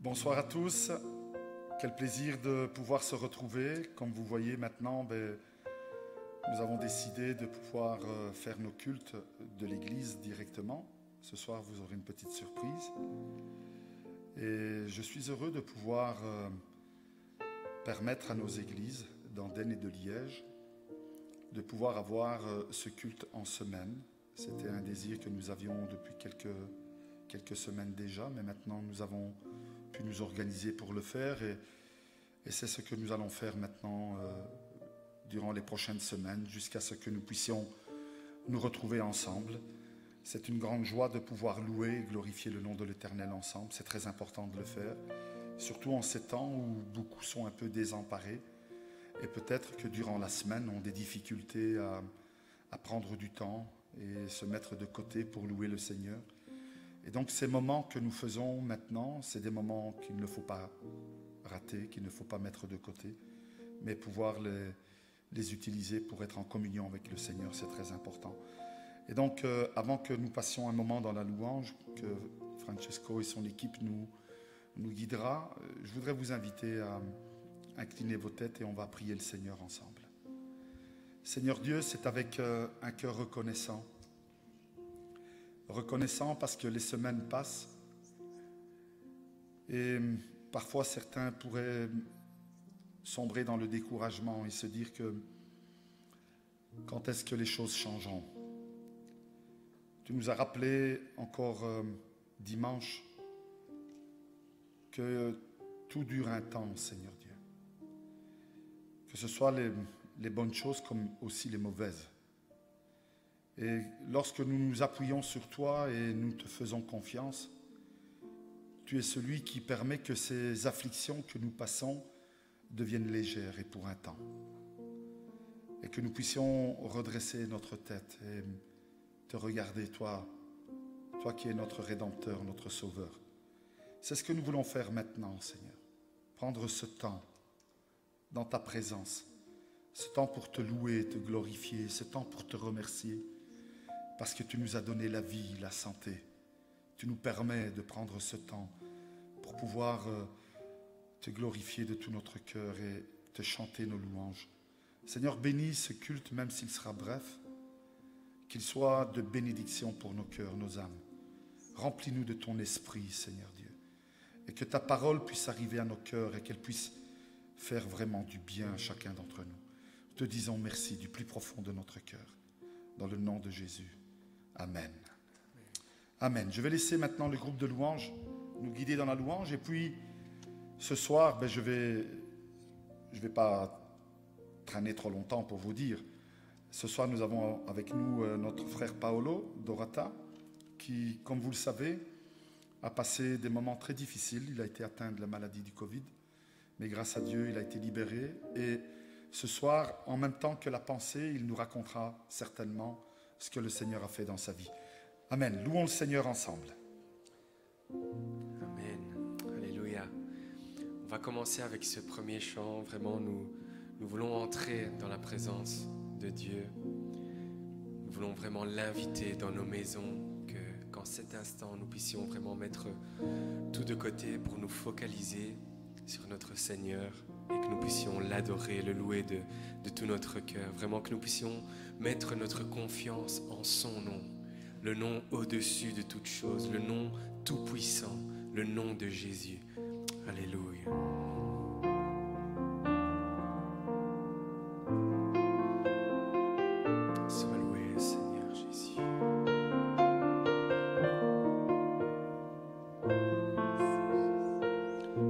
Bonsoir à tous, quel plaisir de pouvoir se retrouver. Comme vous voyez maintenant, nous avons décidé de pouvoir faire nos cultes de l'église directement. Ce soir, vous aurez une petite surprise. Et je suis heureux de pouvoir permettre à nos églises d'Andenne et de Liège de pouvoir avoir ce culte en semaine. C'était un désir que nous avions depuis quelques semaines déjà, mais maintenant nous avons pu nous organiser pour le faire et c'est ce que nous allons faire maintenant durant les prochaines semaines jusqu'à ce que nous puissions nous retrouver ensemble. C'est une grande joie de pouvoir louer et glorifier le nom de l'Éternel ensemble. C'est très important de le faire, surtout en ces temps où beaucoup sont un peu désemparés et peut-être que durant la semaine ont des difficultés à prendre du temps et se mettre de côté pour louer le Seigneur. Et donc ces moments que nous faisons maintenant, c'est des moments qu'il ne faut pas rater, qu'il ne faut pas mettre de côté, mais pouvoir les utiliser pour être en communion avec le Seigneur, c'est très important. Et donc avant que nous passions un moment dans la louange, que Francesco et son équipe nous guidera, je voudrais vous inviter à incliner vos têtes et on va prier le Seigneur ensemble. Seigneur Dieu, c'est avec un cœur reconnaissant. Reconnaissant parce que les semaines passent et parfois certains pourraient sombrer dans le découragement et se dire que quand est-ce que les choses changeront? Tu nous as rappelé encore dimanche que tout dure un temps, Seigneur Dieu. Que ce soit les bonnes choses comme aussi les mauvaises. Et lorsque nous nous appuyons sur toi et nous te faisons confiance, tu es celui qui permet que ces afflictions que nous passons deviennent légères et pour un temps. Et que nous puissions redresser notre tête et te regarder, toi qui es notre Rédempteur, notre Sauveur. C'est ce que nous voulons faire maintenant, Seigneur. Prendre ce temps dans ta présence, ce temps pour te louer, te glorifier, ce temps pour te remercier. Parce que tu nous as donné la vie, la santé. Tu nous permets de prendre ce temps pour pouvoir te glorifier de tout notre cœur et te chanter nos louanges. Seigneur, bénis ce culte, même s'il sera bref, qu'il soit de bénédiction pour nos cœurs, nos âmes. Remplis-nous de ton esprit, Seigneur Dieu, et que ta parole puisse arriver à nos cœurs et qu'elle puisse faire vraiment du bien à chacun d'entre nous. Te disons merci du plus profond de notre cœur, dans le nom de Jésus. Amen. Amen. Je vais laisser maintenant le groupe de louanges nous guider dans la louange. Et puis, ce soir, je vais pas traîner trop longtemps pour vous dire. Ce soir, nous avons avec nous notre frère Paolo Dorata, qui, comme vous le savez, a passé des moments très difficiles. Il a été atteint de la maladie du Covid. Mais grâce à Dieu, il a été libéré. Et ce soir, en même temps que la pensée, il nous racontera certainement ce que le Seigneur a fait dans sa vie. Amen. Louons le Seigneur ensemble. Amen. Alléluia. On va commencer avec ce premier chant. Vraiment, nous voulons entrer dans la présence de Dieu. Nous voulons vraiment l'inviter dans nos maisons, qu'en cet instant, nous puissions vraiment mettre tout de côté pour nous focaliser sur notre Seigneur et que nous puissions l'adorer, le louer de tout notre cœur. Vraiment que nous puissions mettre notre confiance en son nom, le nom au-dessus de toute chose, le nom tout-puissant, le nom de Jésus. Alléluia. Sois loué, Seigneur Jésus.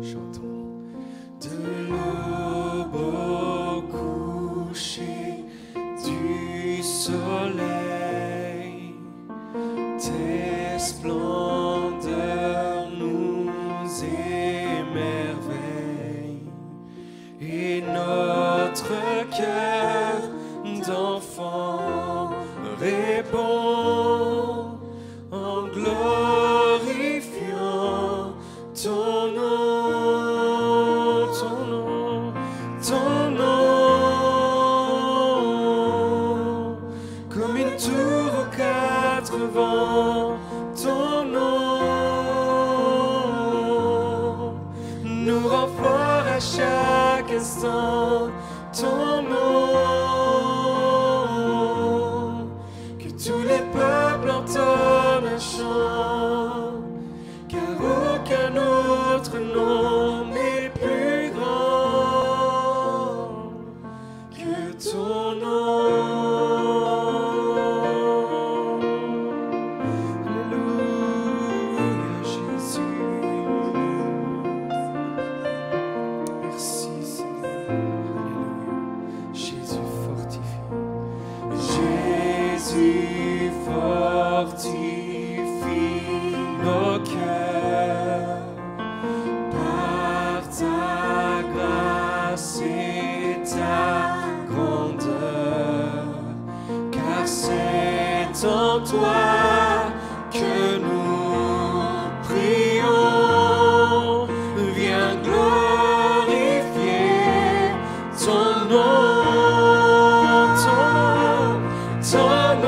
Chantons. De l'eau beau coucher du soleil, tes splendeurs nous émerveillent, et notre cœur d'enfant répond en glorifiant ton nom. Ton nom, comme une tour aux quatre vents, ton nom, devant toi que nous prions. Viens glorifier ton nom, ton nom,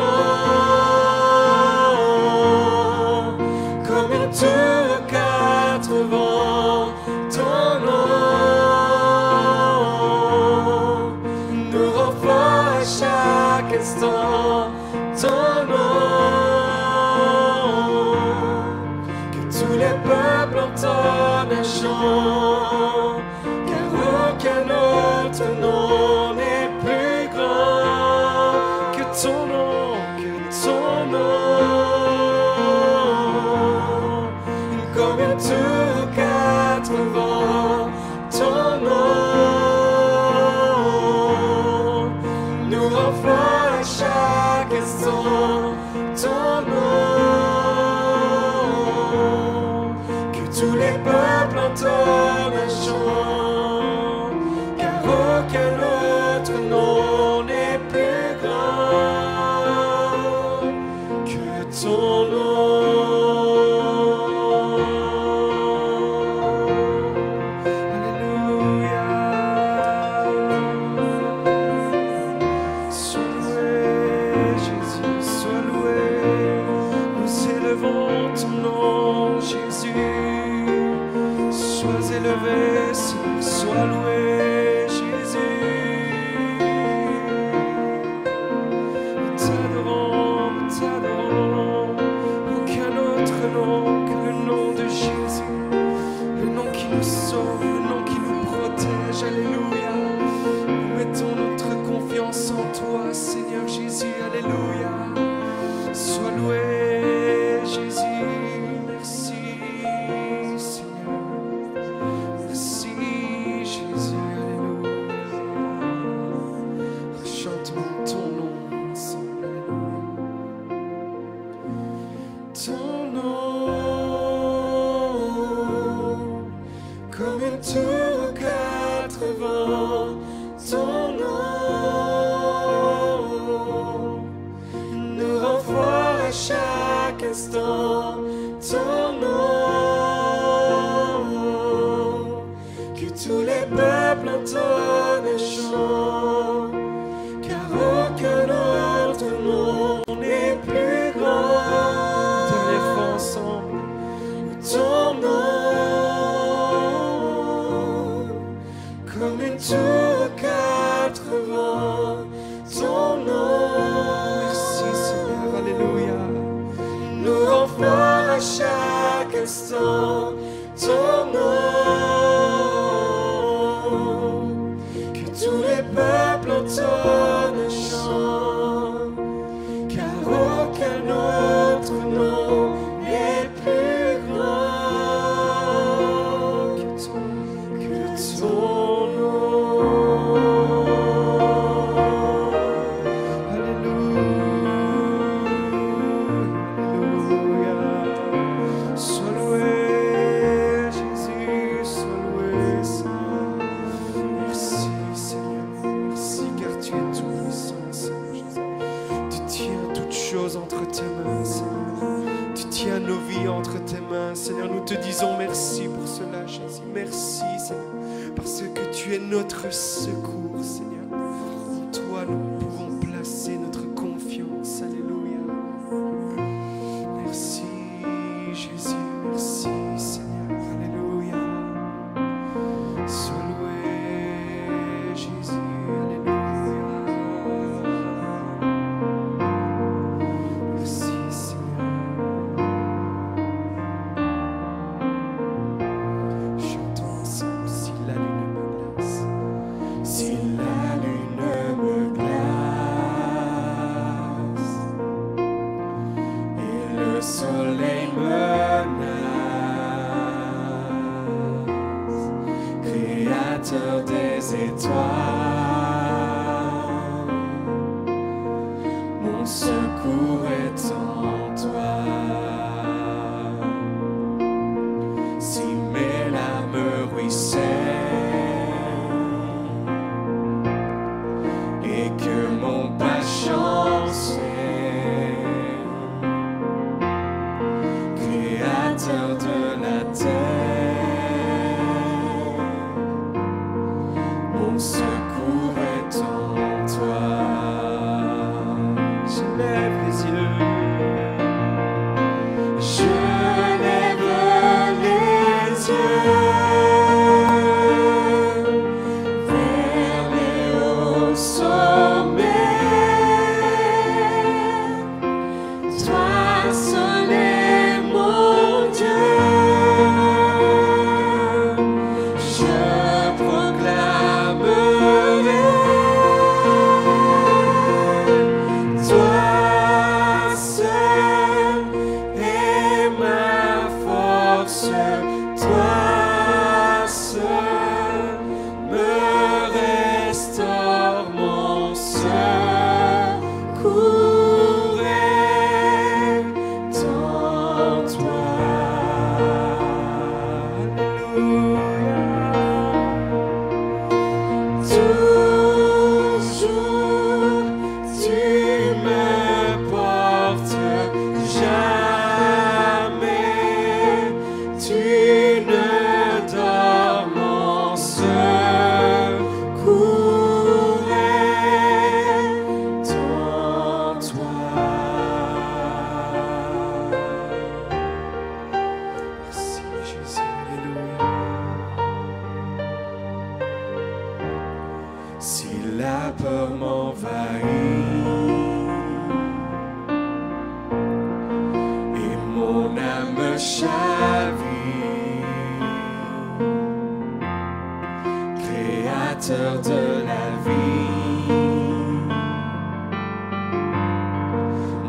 comme un tour aux quatre vents, ton nom nous rend fort à chaque instant, ton nom, que tous les peuples entendent un chant, car aucun autre nom n'est plus grand que ton nom, comme un tour aux quatre vents, ton nom nous rend fort à chaque instant, ton nom, que tous les peuples entendent un chant, car aucun autre nom n'est plus grand que ton nom. Sois loué, Jésus. Nous t'adorons, aucun autre nom que le nom de Jésus, le nom qui nous sauve, le nom qui nous protège. Alléluia. Nous mettons notre confiance en toi, Seigneur Jésus. Alléluia. Sois loué, Jésus. Merci. Ton nom, que tous les peuples entendent un chant, car aucun autre nom n'est plus grand. Dernière fois ensemble, ton nom, comme une tour aux quatre vents, ton nom. Merci Seigneur, alléluia. Nous rend fort à chaque instant, ton nom, que tous les peuples entendent un chant, car aucun autre nom n'est plus grand que ton nom. Nos vies entre tes mains, Seigneur, nous te disons merci pour cela, Jésus. Merci, Seigneur, parce que tu es notre secours, Seigneur. En toi, nous pouvons placer notre confiance. Alléluia. Merci, Jésus. Merci, Seigneur. Alléluia. Sois loué, Jésus. Alléluia. Des étoiles, mon secours est en toi. Si mes larmes ruissellent et que mon pas chancelle,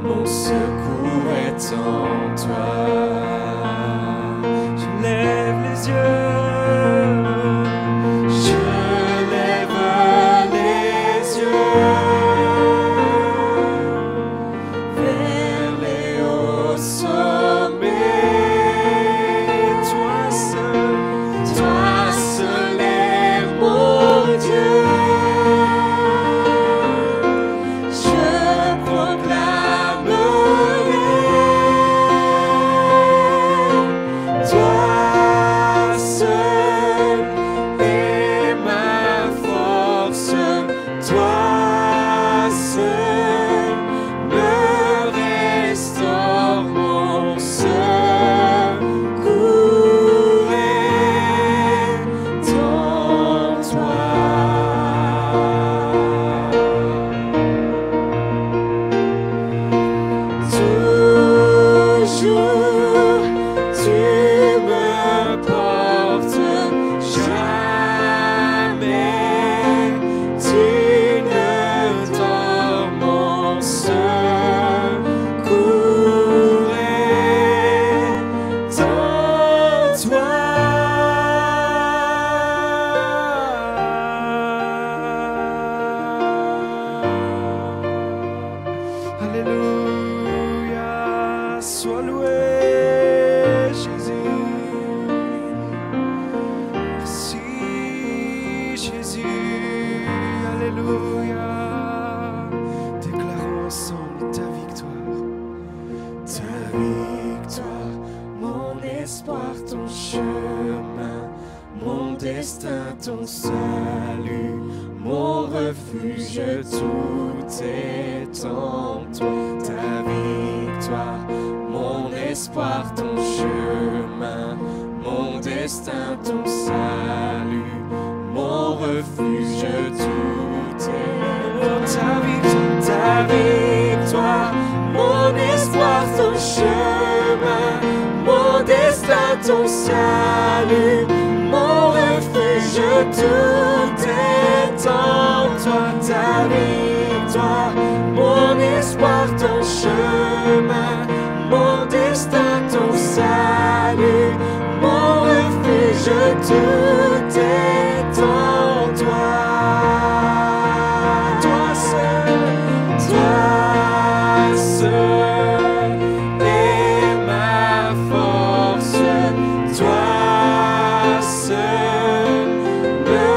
mon secours est en toi. Je lève les yeux, je lève les yeux vers les hauts sommets. Toi seul est mon Dieu. Je proclamerai, toi seul est ma force, toi seul me restaure mon secours est en toi. Toujours tu me portes, jamais tu ne dors, mon secours est en toi. Alléluia, sois loué, Jésus. Merci, Jésus. Alléluia. Déclarons ensemble ta victoire. Ta victoire, mon espoir, ton chemin, mon destin, ton salut, mon refuge, tout est en toi. Ta victoire, mon espoir, ton chemin, mon destin, ton salut, mon refuge, tout est ta victoire, mon espoir, ton chemin, mon destin, ton salut, mon refuge, tout est en toi. Ta victoire, mon espoir, ton chemin, mon destin, ton salut, mon refuge, tout est en toi. Toi seul est ma force, toi seul me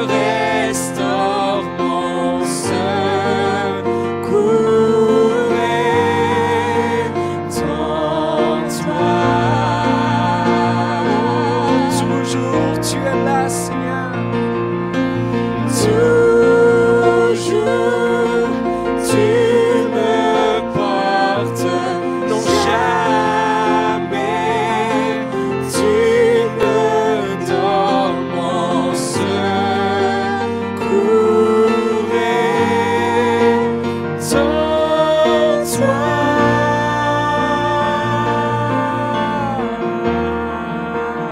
restaure, mon secours est en toi. Toujours tu es là, Seigneur. Toujours tu me portes, non jamais tu me dors, mon secours est en toi.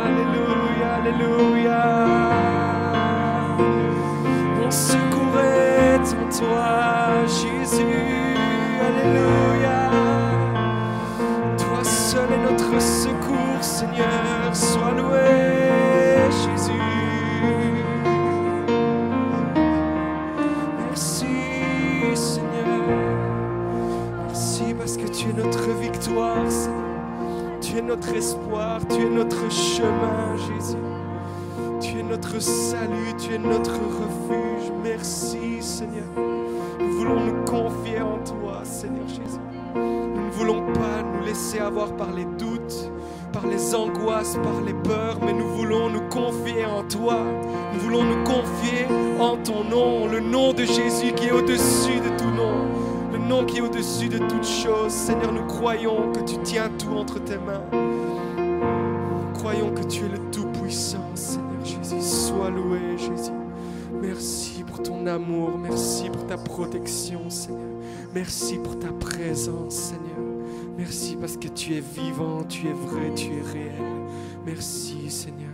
Alléluia, alléluia. Mon secours est en toi, Jésus. Alléluia. Toi seul est notre secours, Seigneur. Sois loué, Jésus. Merci, Seigneur. Merci parce que tu es notre victoire, Seigneur. Tu es notre espoir, tu es notre chemin, Jésus. Tu es notre salut, tu es notre refuge. Merci, Seigneur. Nous voulons nous confier en toi, Seigneur Jésus. Nous ne voulons pas nous laisser avoir par les doutes, par les angoisses, par les peurs, mais nous voulons nous confier en toi. Nous voulons nous confier en ton nom, le nom de Jésus qui est au-dessus de tout nom, le nom qui est au-dessus de toute chose. Seigneur, nous croyons que tu tiens tout entre tes mains. Nous croyons que tu es le Tout-Puissant, Seigneur Jésus. Sois loué, Jésus. Merci pour ton amour, merci pour ta protection, Seigneur. Merci pour ta présence, Seigneur. Merci parce que tu es vivant, tu es vrai, tu es réel. Merci, Seigneur.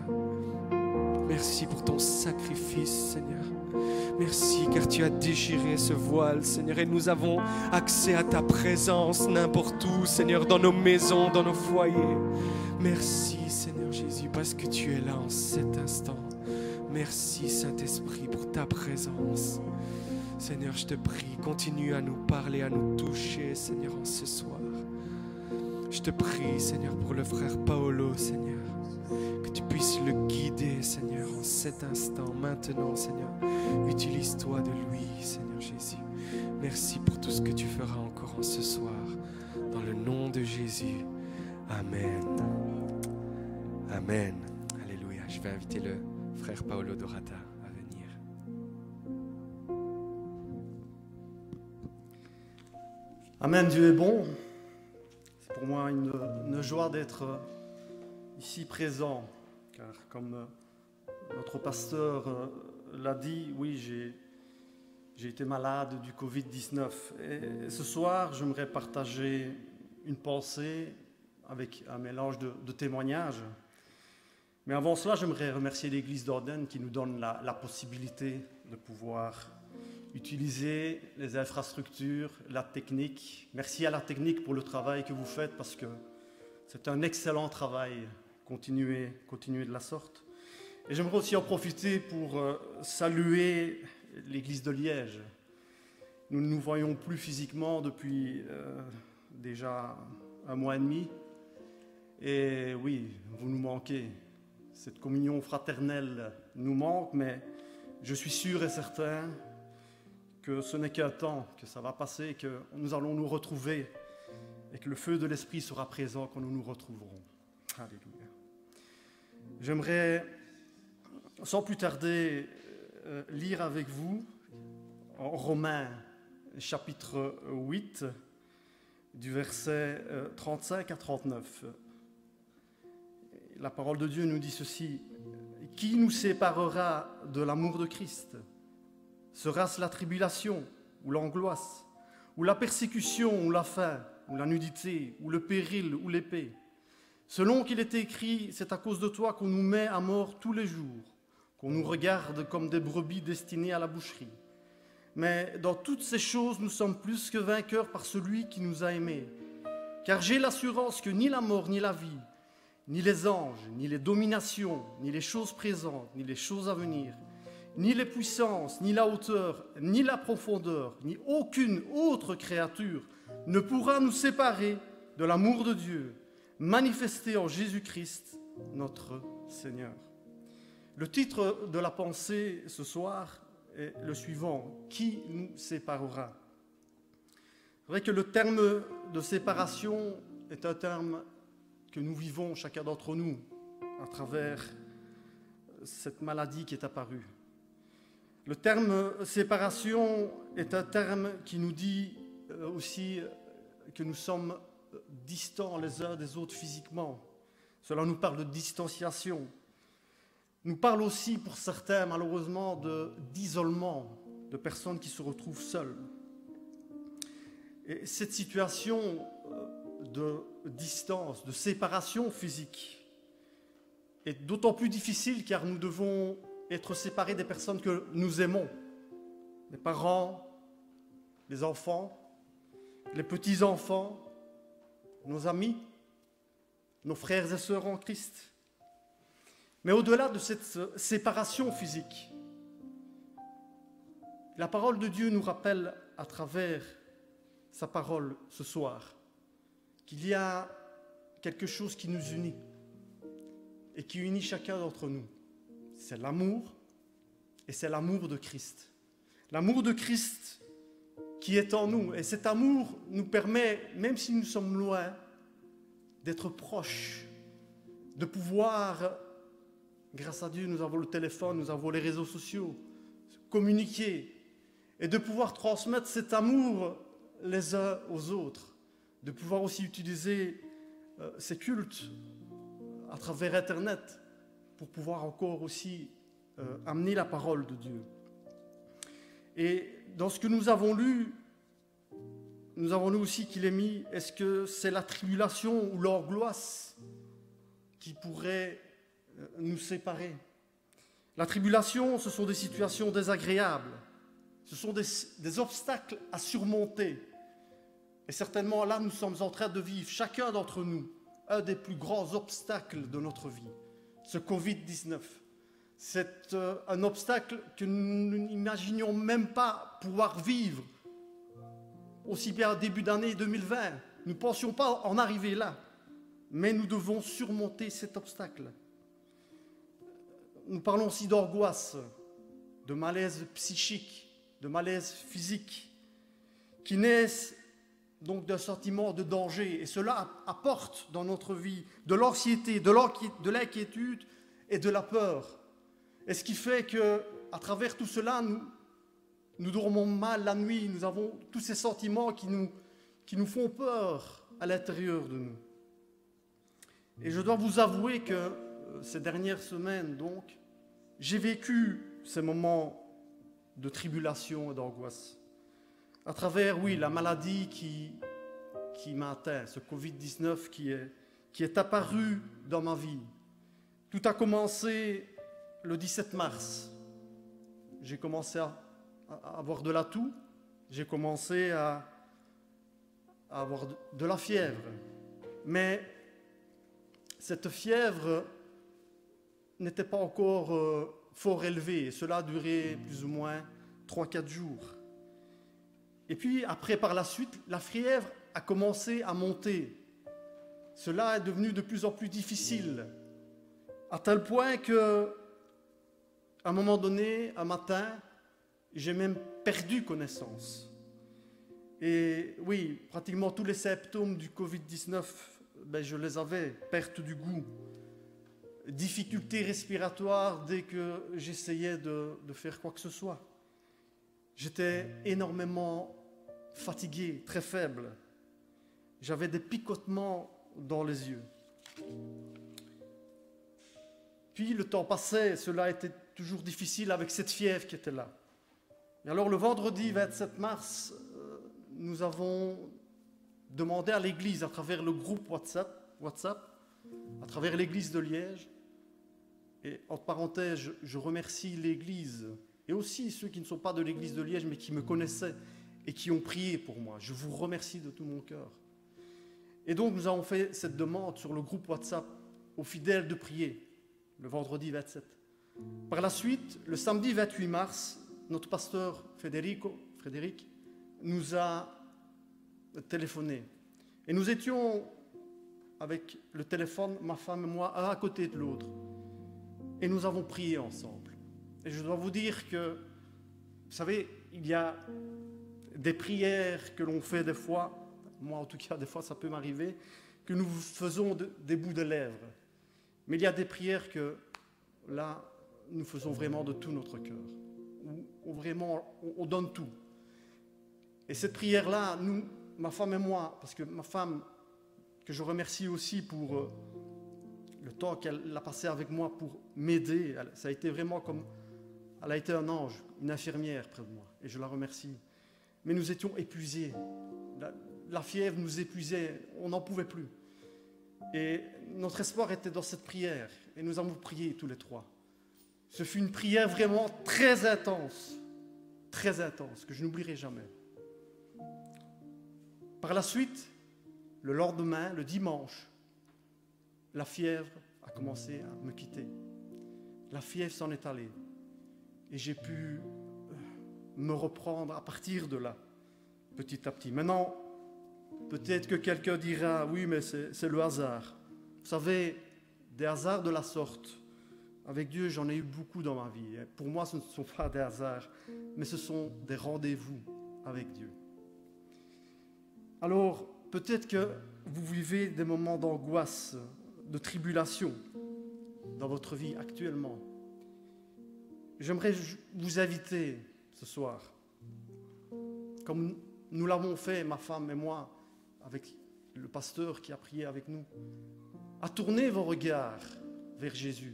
Merci pour ton sacrifice, Seigneur. Merci car tu as déchiré ce voile, Seigneur, et nous avons accès à ta présence n'importe où, Seigneur, dans nos maisons, dans nos foyers. Merci, Seigneur Jésus, parce que tu es là en cet instant. Merci, Saint-Esprit, pour ta présence. Seigneur, je te prie, continue à nous parler, à nous toucher, Seigneur, en ce soir. Je te prie, Seigneur, pour le frère Paolo, Seigneur, que tu puisses le guider, Seigneur, en cet instant, maintenant, Seigneur. Utilise-toi de lui, Seigneur Jésus. Merci pour tout ce que tu feras encore en ce soir. Dans le nom de Jésus. Amen. Amen. Alléluia. Je vais inviter le frère Paolo Dorata à venir. Amen, Dieu est bon. C'est pour moi une joie d'être ici présent, car comme notre pasteur l'a dit, oui, j'ai été malade du Covid-19. Et ce soir, j'aimerais partager une pensée avec un mélange de témoignages. Mais avant cela, j'aimerais remercier l'Église d'Orden qui nous donne la possibilité de pouvoir utiliser les infrastructures, la technique. Merci à la technique pour le travail que vous faites parce que c'est un excellent travail. Continuez de la sorte. Et j'aimerais aussi en profiter pour saluer l'Église de Liège. Nous ne nous voyons plus physiquement depuis déjà 1 mois et demi. Et oui, vous nous manquez. Cette communion fraternelle nous manque, mais je suis sûr et certain que ce n'est qu'un temps, que ça va passer, que nous allons nous retrouver et que le feu de l'Esprit sera présent quand nous nous retrouverons. Alléluia. J'aimerais, sans plus tarder, lire avec vous en Romains, chapitre 8, du verset 35 à 39. La parole de Dieu nous dit ceci: « Qui nous séparera de l'amour de Christ ? Sera-ce la tribulation ou l'angoisse, ou la persécution ou la faim, ou la nudité, ou le péril ou l'épée ? Selon qu'il est écrit, c'est à cause de toi qu'on nous met à mort tous les jours, qu'on nous regarde comme des brebis destinées à la boucherie. Mais dans toutes ces choses, nous sommes plus que vainqueurs par celui qui nous a aimés. Car j'ai l'assurance que ni la mort, ni la vie, ni les anges, ni les dominations, ni les choses présentes, ni les choses à venir, ni les puissances, ni la hauteur, ni la profondeur, ni aucune autre créature ne pourra nous séparer de l'amour de Dieu, manifesté en Jésus-Christ, notre Seigneur. » Le titre de la pensée ce soir est le suivant: qui nous séparera? C'est vrai que le terme de séparation est un terme que nous vivons, chacun d'entre nous, à travers cette maladie qui est apparue. Le terme séparation est un terme qui nous dit aussi que nous sommes distants les uns des autres physiquement. Cela nous parle de distanciation. Nous parle aussi, pour certains, malheureusement, d'isolement, de personnes qui se retrouvent seules. Et cette situation de distance, de séparation physique, est d'autant plus difficile car nous devons être séparés des personnes que nous aimons, les parents, les enfants, les petits-enfants, nos amis, nos frères et sœurs en Christ. Mais au-delà de cette séparation physique, la parole de Dieu nous rappelle à travers sa parole ce soir qu'il y a quelque chose qui nous unit et qui unit chacun d'entre nous. C'est l'amour, et c'est l'amour de Christ. L'amour de Christ qui est en nous. Et cet amour nous permet, même si nous sommes loin, d'être proches, de pouvoir, grâce à Dieu, nous avons le téléphone, nous avons les réseaux sociaux, communiquer, et de pouvoir transmettre cet amour les uns aux autres, de pouvoir aussi utiliser ces cultes à travers Internet pour pouvoir encore aussi amener la parole de Dieu. Et dans ce que nous avons lu aussi qu'il est mis, est-ce que c'est la tribulation ou l'angoisse qui pourrait nous séparer? La tribulation, ce sont des situations désagréables. Ce sont des obstacles à surmonter. Et certainement, là, nous sommes en train de vivre, chacun d'entre nous, un des plus grands obstacles de notre vie, ce Covid-19. C'est un obstacle que nous n'imaginions même pas pouvoir vivre, aussi bien au début d'année 2020. Nous ne pensions pas en arriver là, mais nous devons surmonter cet obstacle. Nous parlons aussi d'angoisse, de malaise psychique, de malaise physique, qui naissent donc d'un sentiment de danger. Et cela apporte dans notre vie de l'anxiété, de l'inquiétude et de la peur. Et ce qui fait qu'à travers tout cela, nous dormons mal la nuit, nous avons tous ces sentiments qui nous font peur à l'intérieur de nous. Et je dois vous avouer que ces dernières semaines, donc, j'ai vécu ces moments de tribulation et d'angoisse. À travers, oui, la maladie qui m'a atteint, ce Covid-19 qui est apparu dans ma vie. Tout a commencé le 17 mars. J'ai commencé à avoir de la toux, j'ai commencé à avoir de la fièvre. Mais cette fièvre n'était pas encore fort élevée, et cela a duré plus ou moins 3-4 jours. Et puis après, par la suite, la fièvre a commencé à monter. Cela est devenu de plus en plus difficile, à tel point que, à un moment donné, un matin, j'ai même perdu connaissance. Et oui, pratiquement tous les symptômes du Covid-19, je les avais. Perte du goût, difficultés respiratoires dès que j'essayais de faire quoi que ce soit. J'étais énormément fatigué, très faible. J'avais des picotements dans les yeux. Puis le temps passait, cela était toujours difficile avec cette fièvre qui était là. Et alors le vendredi 27 mars, nous avons demandé à l'église, à travers le groupe WhatsApp, à travers l'église de Liège, et entre parenthèses, je remercie l'église, et aussi ceux qui ne sont pas de l'église de Liège, mais qui me connaissaient et qui ont prié pour moi. Je vous remercie de tout mon cœur. Et donc nous avons fait cette demande sur le groupe WhatsApp aux fidèles de prier, le vendredi 27. Par la suite, le samedi 28 mars, notre pasteur Frédéric nous a téléphoné. Et nous étions avec le téléphone, ma femme et moi, un à côté de l'autre. Et nous avons prié ensemble. Et je dois vous dire que, vous savez, il y a des prières que l'on fait des fois, moi en tout cas des fois ça peut m'arriver, que nous faisons des bouts de lèvres. Mais il y a des prières que, là, nous faisons vraiment de tout notre cœur. On donne tout. Et cette prière-là, nous, ma femme et moi, parce que ma femme, que je remercie aussi pour le temps qu'elle a passé avec moi pour m'aider, ça a été vraiment comme, elle a été un ange, une infirmière près de moi, et je la remercie. Mais nous étions épuisés, la fièvre nous épuisait, on n'en pouvait plus. Et notre espoir était dans cette prière, et nous avons prié tous les trois. Ce fut une prière vraiment très intense, que je n'oublierai jamais. Par la suite, le lendemain, le dimanche, la fièvre a commencé à me quitter. La fièvre s'en est allée. Et j'ai pu me reprendre à partir de là, petit à petit. Maintenant, peut-être que quelqu'un dira, oui, mais c'est le hasard. Vous savez, des hasards de la sorte, avec Dieu, j'en ai eu beaucoup dans ma vie. Pour moi, ce ne sont pas des hasards, mais ce sont des rendez-vous avec Dieu. Alors, peut-être que vous vivez des moments d'angoisse, de tribulation dans votre vie actuellement. J'aimerais vous inviter ce soir, comme nous l'avons fait, ma femme et moi, avec le pasteur qui a prié avec nous, à tourner vos regards vers Jésus,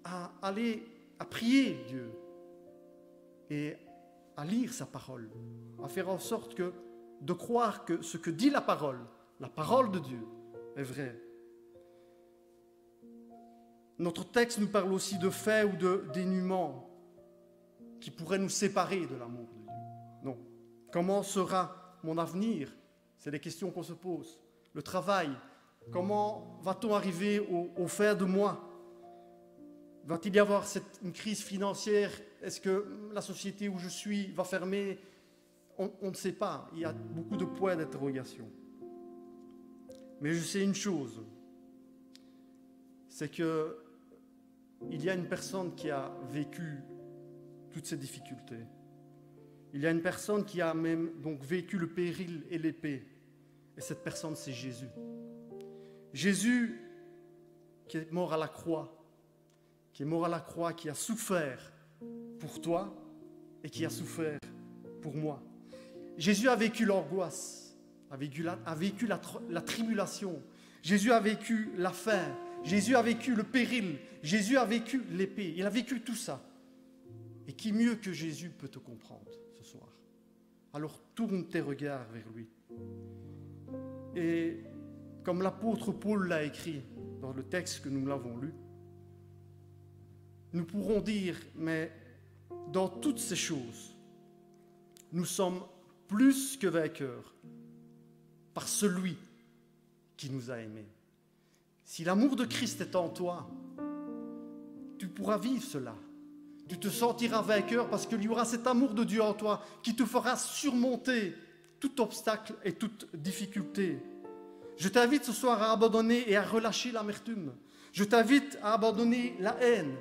à aller à prier Dieu et à lire sa parole, à faire en sorte de croire que ce que dit la parole de Dieu est vrai. notre texte nous parle aussi de faits ou de dénûments qui pourraient nous séparer de l'amour de Dieu. Non. Comment sera mon avenir? C'est les questions qu'on se pose. Le travail, comment va-t-on arriver au fin de mois? Va-t-il y avoir une crise financière? Est-ce que la société où je suis va fermer? On ne sait pas. Il y a beaucoup de points d'interrogation. Mais je sais une chose, c'est que il y a une personne qui a vécu toutes ces difficultés. Il y a une personne qui a même donc vécu le péril et l'épée. Et cette personne, c'est Jésus. Jésus qui est mort à la croix, qui a souffert pour toi et qui a souffert pour moi. Jésus a vécu l'angoisse, a vécu la tribulation. Jésus a vécu la faim. Jésus a vécu le péril. Jésus a vécu l'épée. Il a vécu tout ça. Et qui mieux que Jésus peut te comprendre ce soir? Alors tourne tes regards vers lui. Et comme l'apôtre Paul l'a écrit dans le texte que nous l'avons lu, nous pourrons dire, mais dans toutes ces choses, nous sommes plus que vainqueurs par celui qui nous a aimés. Si l'amour de Christ est en toi, tu pourras vivre cela. Tu te sentiras vainqueur parce qu'il y aura cet amour de Dieu en toi qui te fera surmonter tout obstacle et toute difficulté. Je t'invite ce soir à abandonner et à relâcher l'amertume. Je t'invite à abandonner la haine,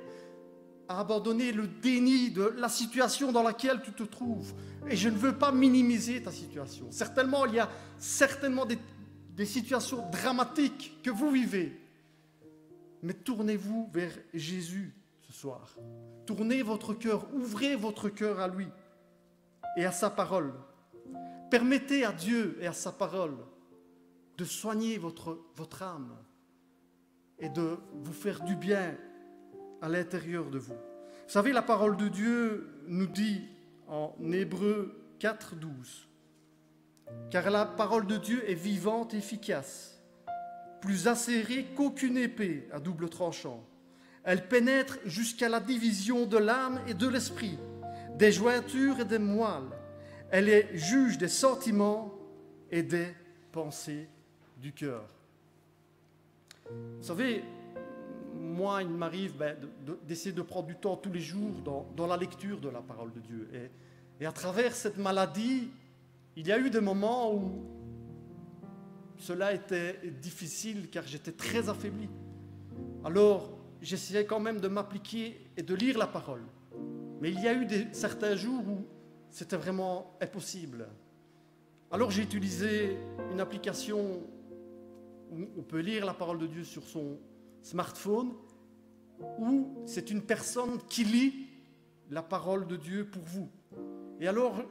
à abandonner le déni de la situation dans laquelle tu te trouves. Et je ne veux pas minimiser ta situation. Certainement, il y a certainement des situations dramatiques que vous vivez. Mais tournez-vous vers Jésus ce soir. Tournez votre cœur, ouvrez votre cœur à lui et à sa parole. Permettez à Dieu et à sa parole de soigner votre âme et de vous faire du bien à l'intérieur de vous. Vous savez, la parole de Dieu nous dit en Hébreux 4, 12, « Car la parole de Dieu est vivante et efficace, plus acérée qu'aucune épée à double tranchant. Elle pénètre jusqu'à la division de l'âme et de l'esprit, des jointures et des moelles. Elle est juge des sentiments et des pensées du cœur. » Vous savez, moi, il m'arrive d'essayer de prendre du temps tous les jours dans la lecture de la parole de Dieu. Et à travers cette maladie, il y a eu des moments où cela était difficile car j'étais très affaibli. Alors, j'essayais quand même de m'appliquer et de lire la parole. Mais il y a eu certains jours où c'était vraiment impossible. Alors j'ai utilisé une application où on peut lire la parole de Dieu sur son smartphone, où c'est une personne qui lit la parole de Dieu pour vous. Et alors,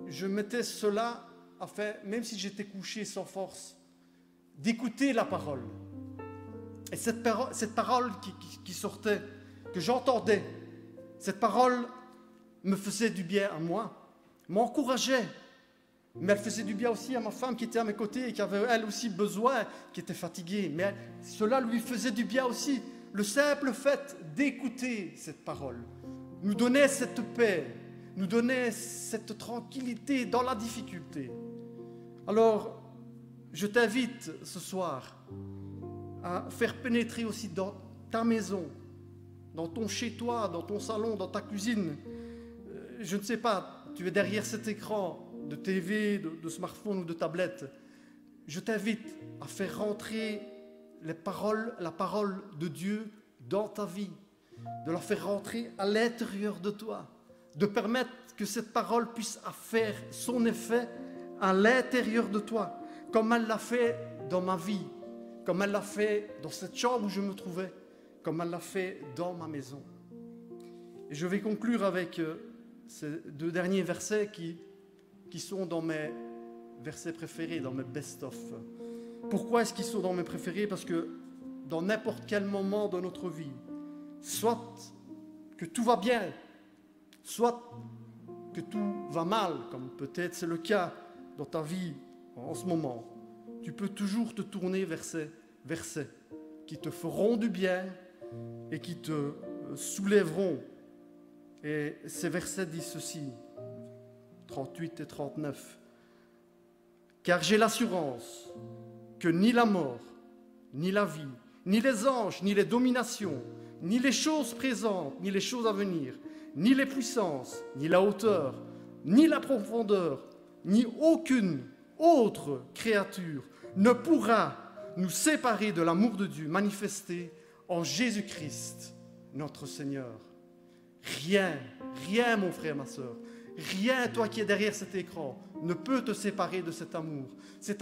je mettais cela à faire, même si j'étais couché sans force, d'écouter la parole. Et cette parole qui sortait, que j'entendais, cette parole me faisait du bien à moi, m'encourageait, mais elle faisait du bien aussi à ma femme qui était à mes côtés et qui avait elle aussi besoin, qui était fatiguée. Mais cela lui faisait du bien aussi. Le simple fait d'écouter cette parole nous donnait cette paix, nous donnait cette tranquillité dans la difficulté. Alors, je t'invite ce soir à faire pénétrer aussi dans ta maison, dans ton chez-toi, dans ton salon, dans ta cuisine. Je ne sais pas, tu es derrière cet écran de TV, de smartphone ou de tablette. Je t'invite à faire rentrer la parole de Dieu dans ta vie, de la faire rentrer à l'intérieur de toi, de permettre que cette parole puisse faire son effet à l'intérieur de toi, comme elle l'a fait dans ma vie, comme elle l'a fait dans cette chambre où je me trouvais, comme elle l'a fait dans ma maison. Et je vais conclure avec ces deux derniers versets qui sont dans mes versets préférés, dans mes best-of. Pourquoi est-ce qu'ils sont dans mes préférés? Parce que dans n'importe quel moment de notre vie, soit que tout va bien, soit que tout va mal, comme peut-être c'est le cas dans ta vie en ce moment, tu peux toujours te tourner vers ces versets qui te feront du bien et qui te soulèveront. Et ces versets disent ceci, 38 et 39. Car j'ai l'assurance que ni la mort, ni la vie, ni les anges, ni les dominations, ni les choses présentes, ni les choses à venir, ni les puissances, ni la hauteur, ni la profondeur, ni aucune autre créature ne pourra nous séparer de l'amour de Dieu manifesté en Jésus-Christ, notre Seigneur. Rien, rien, mon frère, ma soeur, rien, toi qui es derrière cet écran, ne peut te séparer de cet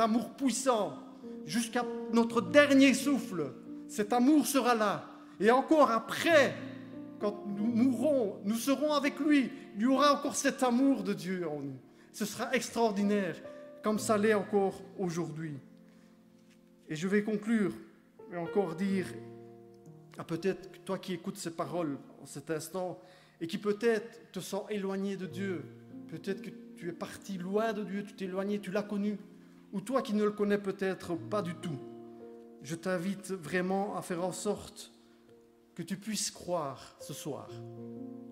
amour puissant, jusqu'à notre dernier souffle. Cet amour sera là. Et encore après, quand nous mourrons, nous serons avec lui. Il y aura encore cet amour de Dieu en nous. Ce sera extraordinaire, comme ça l'est encore aujourd'hui. Et je vais conclure et encore dire à peut-être toi qui écoutes ces paroles en cet instant et qui peut-être te sens éloigné de Dieu, peut-être que tu es parti loin de Dieu, tu t'es éloigné, tu l'as connu, ou toi qui ne le connais peut-être pas du tout. Je t'invite vraiment à faire en sorte que tu puisses croire ce soir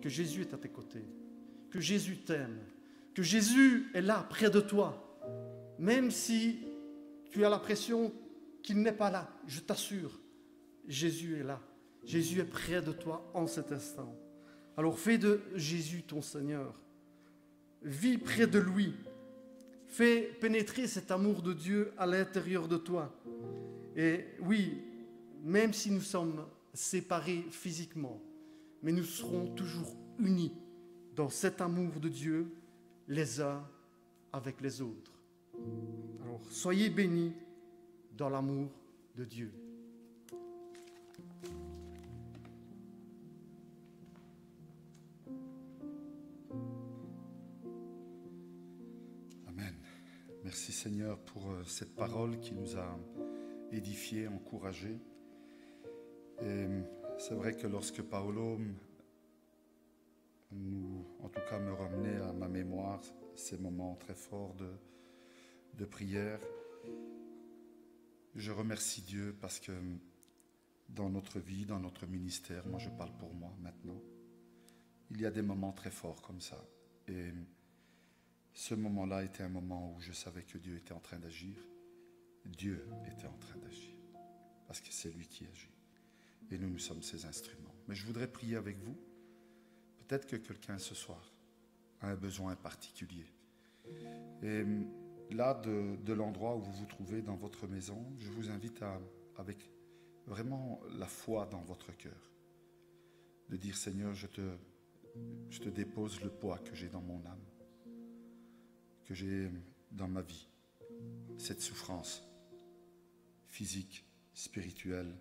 que Jésus est à tes côtés, que Jésus t'aime, que Jésus est là près de toi, même si tu as l'impression qu'il n'est pas là. Je t'assure, Jésus est là. Jésus est près de toi en cet instant. Alors fais de Jésus ton Seigneur. Vis près de lui. Fais pénétrer cet amour de Dieu à l'intérieur de toi. Et oui, même si nous sommes séparés physiquement, mais nous serons toujours unis dans cet amour de Dieu, les uns avec les autres. Alors, soyez bénis dans l'amour de Dieu. Amen. Merci Seigneur pour cette parole qui nous a édifiés, encouragés. Et c'est vrai que lorsque Paolo en tout cas me ramenait à ma mémoire ces moments très forts de prière, je remercie Dieu parce que dans notre vie, dans notre ministère, moi je parle pour moi maintenant, il y a des moments très forts comme ça. Et ce moment-là était un moment où je savais que Dieu était en train d'agir. Dieu était en train d'agir parce que c'est lui qui agit. Et nous sommes ses instruments. Mais je voudrais prier avec vous. Peut-être que quelqu'un ce soir a un besoin particulier. Et là, de l'endroit où vous vous trouvez dans votre maison, je vous invite avec vraiment la foi dans votre cœur, de dire Seigneur, je te dépose le poids que j'ai dans mon âme, que j'ai dans ma vie, cette souffrance physique, spirituelle,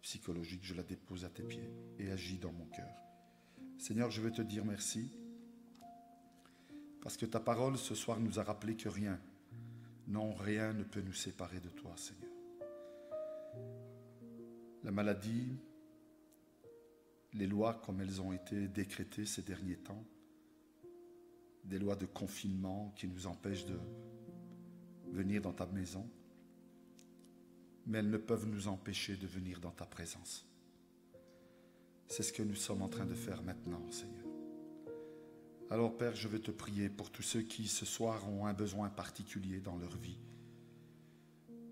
psychologique, je la dépose à tes pieds et agis dans mon cœur. Seigneur, je veux te dire merci parce que ta parole ce soir nous a rappelé que rien, non, rien ne peut nous séparer de toi, Seigneur. La maladie, les lois comme elles ont été décrétées ces derniers temps, des lois de confinement qui nous empêchent de venir dans ta maison, mais elles ne peuvent nous empêcher de venir dans ta présence. C'est ce que nous sommes en train de faire maintenant, Seigneur. Alors, Père, je veux te prier pour tous ceux qui, ce soir, ont un besoin particulier dans leur vie.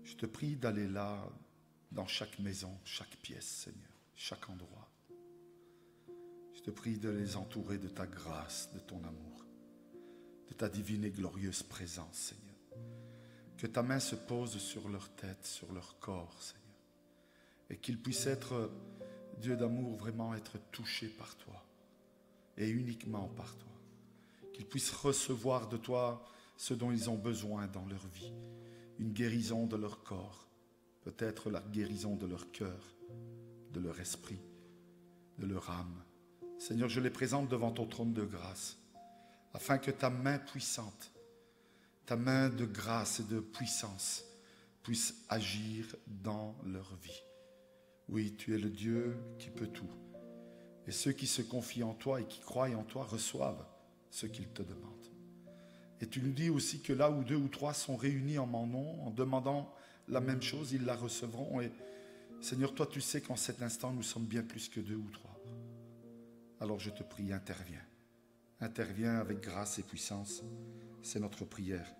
Je te prie d'aller là, dans chaque maison, chaque pièce, Seigneur, chaque endroit. Je te prie de les entourer de ta grâce, de ton amour, de ta divine et glorieuse présence, Seigneur. Que ta main se pose sur leur tête, sur leur corps, Seigneur. Et qu'ils puissent être, Dieu d'amour, vraiment être touchés par toi. Et uniquement par toi. Qu'ils puissent recevoir de toi ce dont ils ont besoin dans leur vie. Une guérison de leur corps. Peut-être la guérison de leur cœur, de leur esprit, de leur âme. Seigneur, je les présente devant ton trône de grâce. Afin que ta main puissante, ta main de grâce et de puissance puisse agir dans leur vie. Oui, tu es le Dieu qui peut tout. Et ceux qui se confient en toi et qui croient en toi reçoivent ce qu'ils te demandent. Et tu nous dis aussi que là où 2 ou 3 sont réunis en mon nom, en demandant la même chose, ils la recevront. Et Seigneur, toi tu sais qu'en cet instant nous sommes bien plus que 2 ou 3. Alors je te prie, interviens. Interviens avec grâce et puissance. C'est notre prière.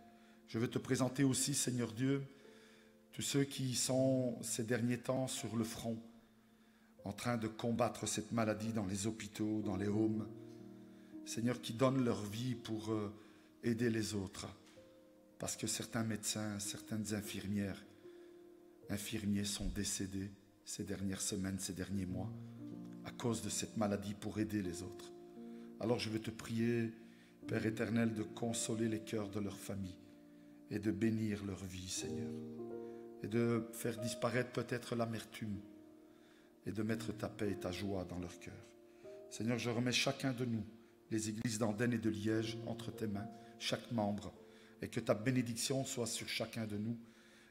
Je veux te présenter aussi, Seigneur Dieu, tous ceux qui sont ces derniers temps sur le front, en train de combattre cette maladie dans les hôpitaux, dans les homes. Seigneur, qui donnent leur vie pour aider les autres. Parce que certains médecins, certaines infirmiers sont décédés ces dernières semaines, ces derniers mois, à cause de cette maladie pour aider les autres. Alors je veux te prier, Père éternel, de consoler les cœurs de leurs familles et de bénir leur vie, Seigneur. Et de faire disparaître peut-être l'amertume et de mettre ta paix et ta joie dans leur cœur. Seigneur, je remets chacun de nous, les églises d'Andenne et de Liège, entre tes mains, chaque membre, et que ta bénédiction soit sur chacun de nous,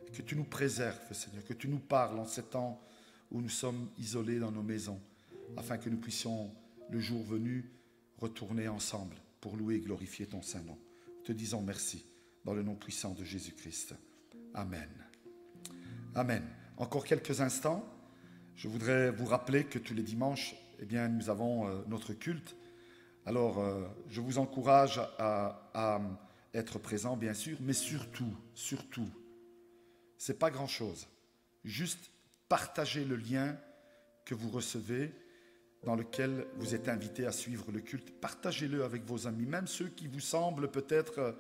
et que tu nous préserves, Seigneur, que tu nous parles en ces temps où nous sommes isolés dans nos maisons, afin que nous puissions, le jour venu, retourner ensemble pour louer et glorifier ton Saint-Nom. Te disons merci, dans le nom puissant de Jésus-Christ. Amen. Amen. Encore quelques instants, je voudrais vous rappeler que tous les dimanches, eh bien, nous avons notre culte. Alors, je vous encourage à être présent, bien sûr, mais surtout, c'est pas grand-chose. Juste partagez le lien que vous recevez, dans lequel vous êtes invité à suivre le culte. Partagez-le avec vos amis, même ceux qui vous semblent peut-être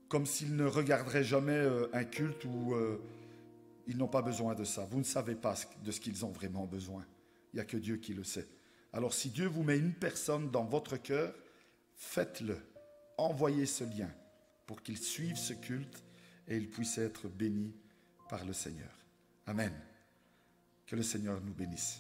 comme s'ils ne regarderaient jamais un culte ou ils n'ont pas besoin de ça. Vous ne savez pas de ce qu'ils ont vraiment besoin. Il n'y a que Dieu qui le sait. Alors si Dieu vous met une personne dans votre cœur, faites-le. Envoyez ce lien pour qu'il suive ce culte et il puisse être béni par le Seigneur. Amen. Que le Seigneur nous bénisse.